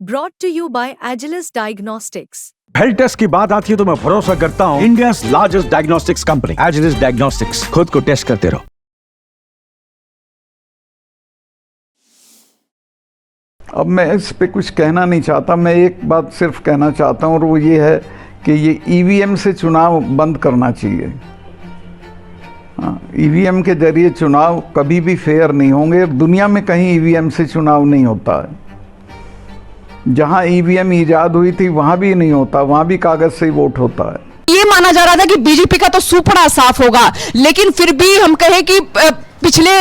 Brought to you by Agilus Diagnostics. Health test की बात आती है तो मैं भरोसा करता हूँ India largest diagnostics company Agilus diagnostics. खुद को टेस्ट करते रहो। अब मैं इस पे कुछ कहना नहीं चाहता, मैं एक बात सिर्फ कहना चाहता हूँ और वो ये है कि ये ईवीएम से चुनाव बंद करना चाहिए। हाँ, ईवीएम के जरिए चुनाव कभी भी फेयर नहीं होंगे। दुनिया में कहीं ईवीएम से चुनाव नहीं होता है। जहाँ ईवीएम ईजाद हुई थी वहाँ भी नहीं होता, वहाँ भी कागज से ही वोट होता है। ये माना जा रहा था कि बीजेपी का तो सुपड़ा साफ होगा, लेकिन फिर भी हम कहें कि पिछले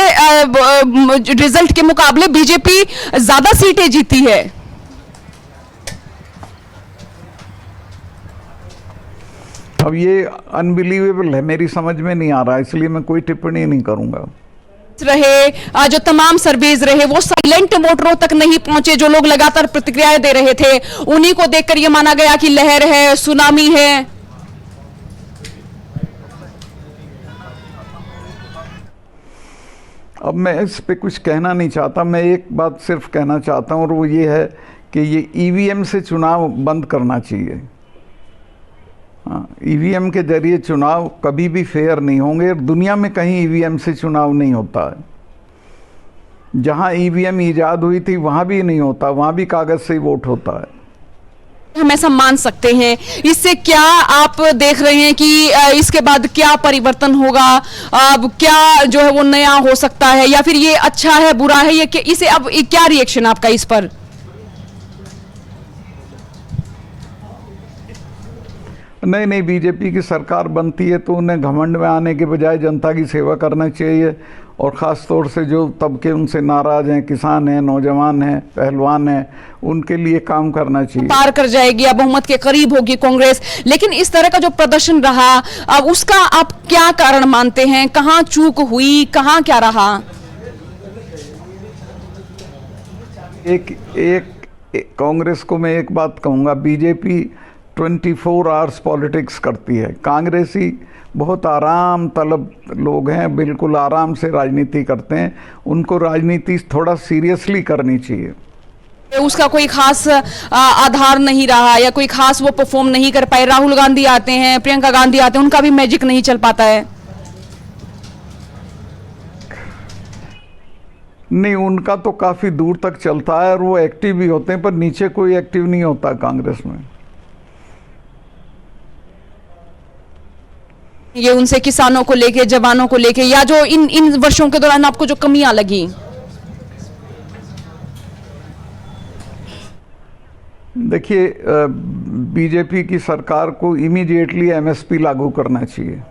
रिजल्ट के मुकाबले बीजेपी ज्यादा सीटें जीती है। अब ये अनबिलीवेबल है, मेरी समझ में नहीं आ रहा, इसलिए मैं कोई टिप्पणी नहीं करूंगा। रहे जो तमाम सर्वेज रहे वो साइलेंट वोटरों तक नहीं पहुंचे। जो लोग लगातार प्रतिक्रियाएं दे रहे थे उन्हीं को देखकर यह माना गया कि लहर है, सुनामी है। अब मैं इस पे कुछ कहना नहीं चाहता, मैं एक बात सिर्फ कहना चाहता हूँ और वो ये है कि ये ईवीएम से चुनाव बंद करना चाहिए। हाँ, ईवीएम के जरिए चुनाव कभी भी फेयर नहीं होंगे। दुनिया में कहीं ईवीएम से चुनाव नहीं होता है। जहाँ ईवीएम ईजाद हुई थी वहाँ भी नहीं होता, वहाँ भी कागज से ही वोट होता है। हम ऐसा मान सकते हैं। इससे क्या आप देख रहे हैं कि इसके बाद क्या परिवर्तन होगा? अब क्या जो है वो नया हो सकता है, या फिर ये अच्छा है, बुरा है, ये इसे अब क्या रिएक्शन आपका इस पर? नहीं, बीजेपी की सरकार बनती है तो उन्हें घमंड में आने के बजाय जनता की सेवा करना चाहिए, और ख़ास तौर से जो तबके उनसे नाराज़ हैं, किसान हैं, नौजवान हैं, पहलवान हैं, उनके लिए काम करना चाहिए। पार कर जाएगी, अब बहुमत के करीब होगी कांग्रेस, लेकिन इस तरह का जो प्रदर्शन रहा, अब उसका आप क्या कारण मानते हैं? कहाँ चूक हुई, कहाँ क्या रहा? एक कांग्रेस को मैं एक बात कहूँगा, बीजेपी 24 आवर्स पॉलिटिक्स करती है। कांग्रेसी बहुत आराम तलब लोग हैं, बिल्कुल आराम से राजनीति करते हैं। उनको राजनीति थोड़ा सीरियसली करनी चाहिए। उसका कोई खास आधार नहीं रहा, या कोई खास वो परफॉर्म नहीं कर पाए। राहुल गांधी आते हैं, प्रियंका गांधी आते हैं, उनका भी मैजिक नहीं चल पाता है। नहीं, उनका तो काफ़ी दूर तक चलता है और वो एक्टिव भी होते हैं, पर नीचे कोई एक्टिव नहीं होता कांग्रेस में। ये उनसे किसानों को लेके, जवानों को लेके, या जो इन वर्षों के दौरान आपको जो कमियां लगी? देखिए, बीजेपी की सरकार को इमीडिएटली एमएसपी लागू करना चाहिए,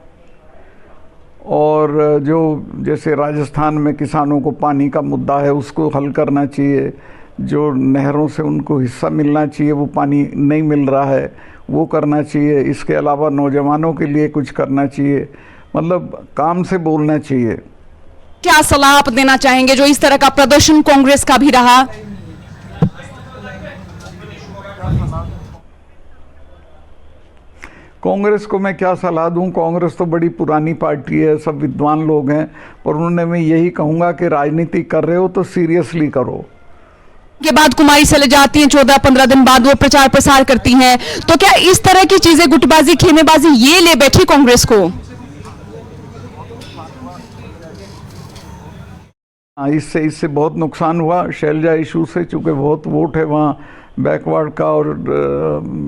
और जो जैसे राजस्थान में किसानों को पानी का मुद्दा है उसको हल करना चाहिए। जो नहरों से उनको हिस्सा मिलना चाहिए, वो पानी नहीं मिल रहा है, वो करना चाहिए। इसके अलावा नौजवानों के लिए कुछ करना चाहिए, मतलब काम से बोलना चाहिए। क्या सलाह आप देना चाहेंगे जो इस तरह का प्रदर्शन कांग्रेस का भी रहा? कांग्रेस को मैं क्या सलाह दूं? कांग्रेस तो बड़ी पुरानी पार्टी है, सब विद्वान लोग हैं, पर उन्होंने मैं यही कहूँगा कि राजनीति कर रहे हो तो सीरियसली करो। के बाद कुमारी चले जाती हैं, 14-15 दिन बाद वो प्रचार प्रसार करती हैं, तो क्या इस तरह की चीजें, गुटबाजी, खेमेबाजी, ये ले बैठी कांग्रेस को? इससे बहुत नुकसान हुआ शैलजा इशू से, चूँकि बहुत वोट है वहाँ बैकवर्ड का और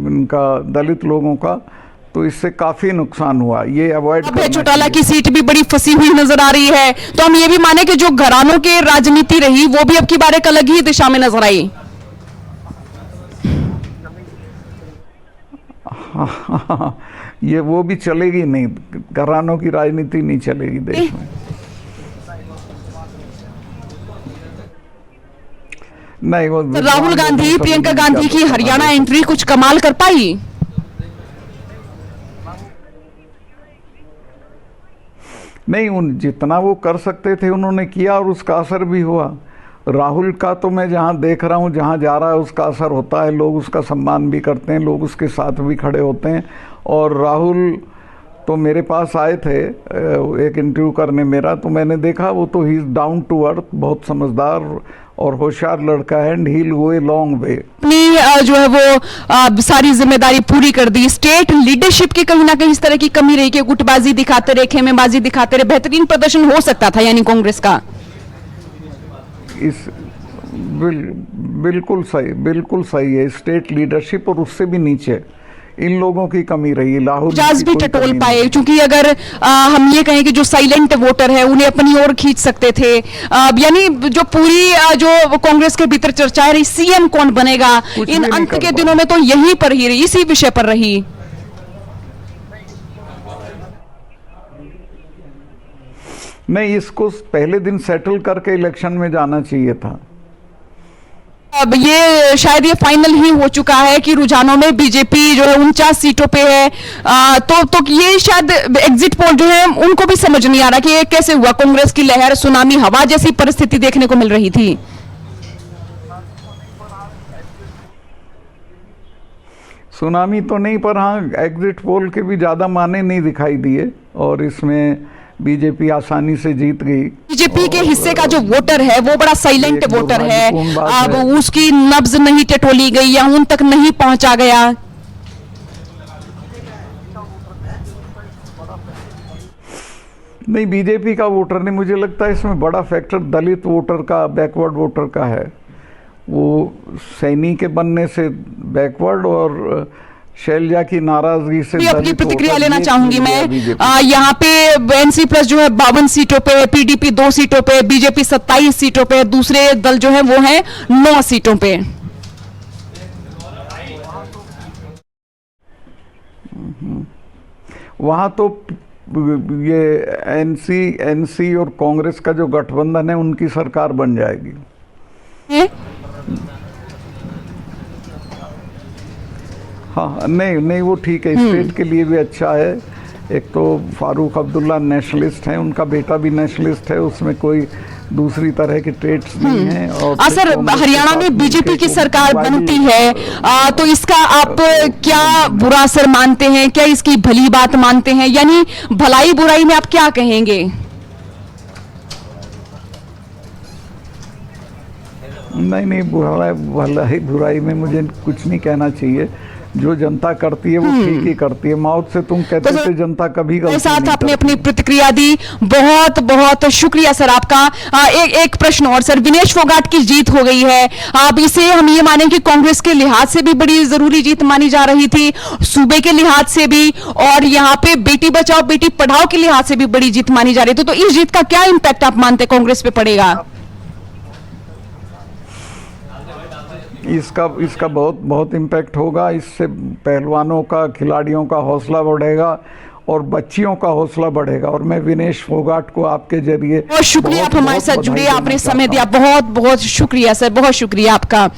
इनका दलित लोगों का, तो इससे काफ़ी नुकसान हुआ। ये अवॉइड करना चाहिए। चौटाला की सीट भी बड़ी फंसी हुई नजर आ रही है, तो हम ये भी माने कि जो घरानों के राजनीति रही वो भी अब की बार एक अलग ही दिशा में नजर आई। ये वो भी चलेगी नहीं, घरानों की राजनीति नहीं चलेगी देश में। नहीं, वो राहुल गांधी, प्रियंका गांधी की हरियाणा एंट्री कुछ कमाल कर पाई? नहीं, उन जितना वो कर सकते थे उन्होंने किया और उसका असर भी हुआ। राहुल का तो मैं जहाँ देख रहा हूँ, जहाँ जा रहा है उसका असर होता है, लोग उसका सम्मान भी करते हैं, लोग उसके साथ भी खड़े होते हैं। और राहुल तो मेरे पास आए थे एक इंटरव्यू करने मेरा, तो मैंने देखा वो तो he is down to earth, बहुत समझदार और होशियार लड़का है and he will go a long way. अपनी जो है वो सारी जिम्मेदारी पूरी कर दी। स्टेट लीडरशिप की कहीं ना कहीं इस तरह की कमी रही कि गुटबाजी दिखाते रहे, खेमेबाजी दिखाते रहे, बेहतरीन प्रदर्शन हो सकता था यानी कांग्रेस का। इस बिल्कुल सही है। स्टेट लीडरशिप और उससे भी नीचे इन लोगों की कमी रही। लाहौर मिजाज भी टटोल पाए, क्योंकि अगर हम ये कहें कि जो साइलेंट वोटर है उन्हें अपनी ओर खींच सकते थे, यानी जो पूरी जो कांग्रेस के भीतर चर्चा रही सीएम कौन बनेगा, इन अंत के दिनों में तो यहीं पर ही रही, इसी विषय पर रही। नहीं, इसको पहले दिन सेटल करके इलेक्शन में जाना चाहिए था। अब ये शायद ये फाइनल ही हो चुका है कि रुझानों में बीजेपी जो है 49 सीटों पे है, तो ये शायद एग्जिट पोल जो है उनको भी समझ नहीं आ रहा कि ये कैसे हुआ। कांग्रेस की लहर, सुनामी हवा जैसी परिस्थिति देखने को मिल रही थी। सुनामी तो नहीं, पर हाँ एग्जिट पोल के भी ज्यादा माने नहीं दिखाई दिए और इसमें बीजेपी आसानी से जीत गई। बीजेपी के हिस्से का जो वोटर है वो बड़ा साइलेंट वोटर है, अब उसकी नब्ज नहीं टटोली गई या उन तक नहीं पहुंचा गया। नहीं, बीजेपी का वोटर नहीं, मुझे लगता है इसमें बड़ा फैक्टर दलित वोटर का, बैकवर्ड वोटर का है। वो सैनी के बनने से बैकवर्ड और शैलजा की नाराजगी से अपनी प्रतिक्रिया लेना चाहूंगी मैं। यहाँ पे एनसी प्लस जो है 52 सीटों पे, पीडीपी 2 सीटों पे, बीजेपी 27 सीटों पे, दूसरे दल जो है वो है 9 सीटों पे। वहां तो ये एनसी और कांग्रेस का जो गठबंधन है उनकी सरकार बन जाएगी। हाँ, नहीं वो ठीक है, स्टेट के लिए भी अच्छा है। एक तो फारूक अब्दुल्ला नेशनलिस्ट हैं, उनका बेटा भी नेशनलिस्ट है, उसमें कोई दूसरी तरह के ट्रेड्स नहीं है। और सर, हरियाणा में बीजेपी की सरकार बनती है तो इसका आप क्या बुरा असर मानते हैं, क्या इसकी भली बात मानते हैं, यानी भलाई बुराई में आप क्या कहेंगे? नहीं, भलाई बुराई में मुझे कुछ नहीं कहना चाहिए। जो जनता करती है वो ठीक ही करती है। मौत से तुम कहते थे जनता कभी गलती साथ नहीं आपने करती। अपनी प्रतिक्रिया दी, बहुत बहुत शुक्रिया सर आपका। एक प्रश्न और सर, विनेश फोगाट की जीत हो गई है, अब इसे हम ये माने कि कांग्रेस के लिहाज से भी बड़ी जरूरी जीत मानी जा रही थी, सूबे के लिहाज से भी, और यहाँ पे बेटी बचाओ बेटी पढ़ाओ के लिहाज से भी बड़ी जीत मानी जा रही थी। तो इस जीत का क्या इंपैक्ट आप मानते कांग्रेस पे पड़ेगा? इसका बहुत इम्पैक्ट होगा। इससे पहलवानों का, खिलाड़ियों का हौसला बढ़ेगा और बच्चियों का हौसला बढ़ेगा। और मैं विनेश फोगाट को आपके जरिए बहुत शुक्रिया, आप हमारे साथ जुड़े, आपने समय दिया, बहुत बहुत शुक्रिया सर, बहुत शुक्रिया आपका।